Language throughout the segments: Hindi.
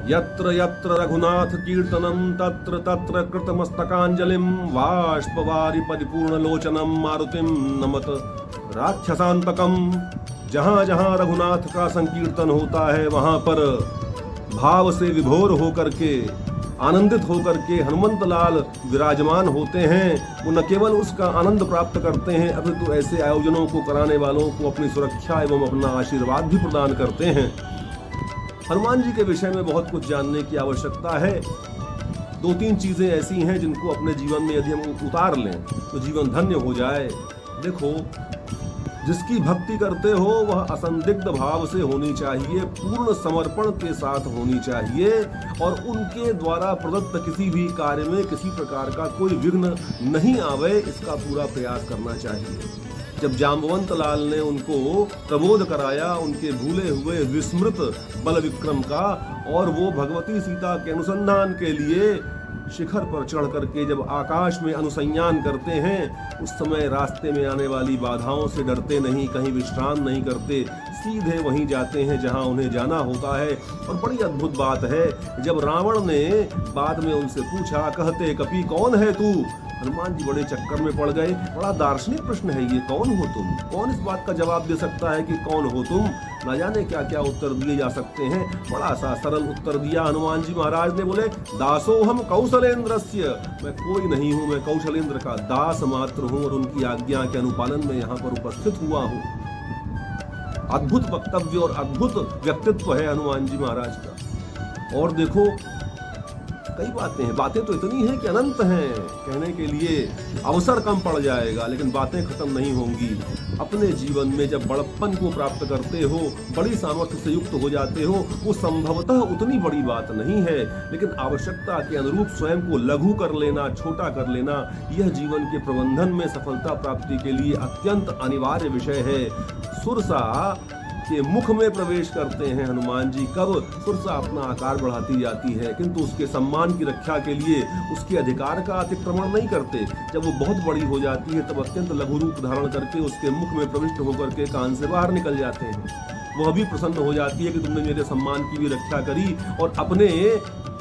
यत्र यत्र रघुनाथ कीर्तनम तत्र तत्र कृतमस्तकांजलिम बाष्पवारि परिपूर्ण लोचनम मारुतिम नमत राक्षसांतकम। जहाँ जहाँ रघुनाथ का संकीर्तन होता है वहां पर भाव से विभोर होकर के, आनंदित होकर के हनुमंत लाल विराजमान होते हैं। वो न केवल उसका आनंद प्राप्त करते हैं अपितु ऐसे आयोजनों को कराने वालों को अपनी सुरक्षा एवं अपना आशीर्वाद भी प्रदान करते हैं। हनुमान जी के विषय में बहुत कुछ जानने की आवश्यकता है। 2-3 चीजें ऐसी हैं जिनको अपने जीवन में यदि हम उतार लें तो जीवन धन्य हो जाए। देखो, जिसकी भक्ति करते हो वह असंदिग्ध भाव से होनी चाहिए, पूर्ण समर्पण के साथ होनी चाहिए और उनके द्वारा प्रदत्त किसी भी कार्य में किसी प्रकार का कोई विघ्न नहीं आवे, इसका पूरा प्रयास करना चाहिए। जब जाम्बवंत लाल ने उनको प्रबोध कराया उनके भूले हुए विस्मृत बल विक्रम का, और वो भगवती सीता के अनुसंधान के लिए शिखर पर चढ़ करके जब आकाश में अनुसंधान करते हैं, उस समय रास्ते में आने वाली बाधाओं से डरते नहीं, कहीं विश्राम नहीं करते, सीधे वहीं जाते हैं जहां उन्हें जाना होता है। और बड़ी अद्भुत बात है, जब रावण ने बाद में उनसे पूछा, कहते कपि कौन है तू, हनुमान जी बड़े चक्कर में पड़ गए। बड़ा दार्शनिक प्रश्न है ये, कौन हो तुम? कौन इस बात का जवाब दे सकता है कि कौन हो तुम? ना जाने क्या क्या उत्तर दिए जा सकते हैं। बड़ा सा सरल उत्तर दिया हनुमान जी महाराज ने, बोले दासोहम कौशलेंद्रस्य, मैं कोई नहीं हूँ, मैं कौशलेंद्र का दास मात्र हूँ और उनकी आज्ञा के अनुपालन में यहाँ पर उपस्थित हुआ हूँ। अद्भुत वक्तव्य और अद्भुत व्यक्तित्व है हनुमान जी महाराज का। और देखो, कई बातें तो इतनी हैं कि अनंत हैं, कहने के लिए अवसर कम पड़ जाएगा, लेकिन बातें खत्म नहीं होंगी। अपने जीवन में जब बड़प्पन को प्राप्त करते हो, बड़ी सामर्थ्य से युक्त हो जाते हो, वो संभवतः उतनी बड़ी बात नहीं है, लेकिन आवश्यकता के अनुरूप स्वयं को लघु कर लेना, छोटा कर लेना, यह जीवन के प्रबंधन में सफलता प्राप्ति के लिए अत्यंत अनिवार्य विषय है। सुरसा के मुख में प्रवेश करते हैं हनुमान जी, कब सुरसा अपना आकार बढ़ाती जाती है, किंतु उसके सम्मान की रक्षा के लिए उसके अधिकार का अतिक्रमण नहीं करते। जब वो बहुत बड़ी हो जाती है तब अत्यंत लघु रूप धारण करके उसके मुख में प्रविष्ट होकर के कान से बाहर निकल जाते हैं। वह भी प्रसन्न हो जाती है कि तुमने मेरे सम्मान की भी रक्षा करी और अपने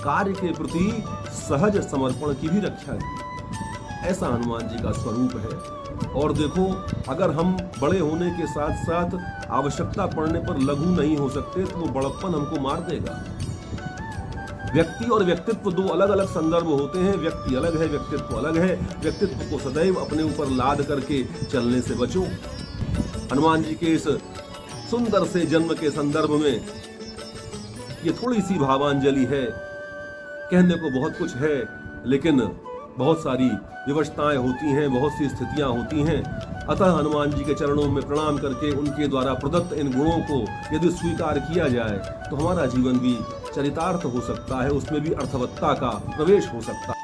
कार्य के प्रति सहज समर्पण की भी रक्षा की। ऐसा हनुमान जी का स्वरूप है। और देखो, अगर हम बड़े होने के साथ साथ आवश्यकता पड़ने पर लघु नहीं हो सकते तो वो बड़प्पन हमको मार देगा। व्यक्ति और व्यक्तित्व दो अलग अलग संदर्भ होते हैं। व्यक्ति अलग है, व्यक्तित्व अलग है। व्यक्तित्व को सदैव अपने ऊपर लाद करके चलने से बचो। हनुमान जी के इस सुंदर से जन्म के संदर्भ में ये थोड़ी सी भावांजलि है। कहने को बहुत कुछ है, लेकिन बहुत सारी विवशताएं होती हैं, बहुत सी स्थितियां होती हैं। अतः हनुमान जी के चरणों में प्रणाम करके उनके द्वारा प्रदत्त इन गुणों को यदि स्वीकार किया जाए तो हमारा जीवन भी चरितार्थ हो सकता है, उसमें भी अर्थवत्ता का प्रवेश हो सकता है।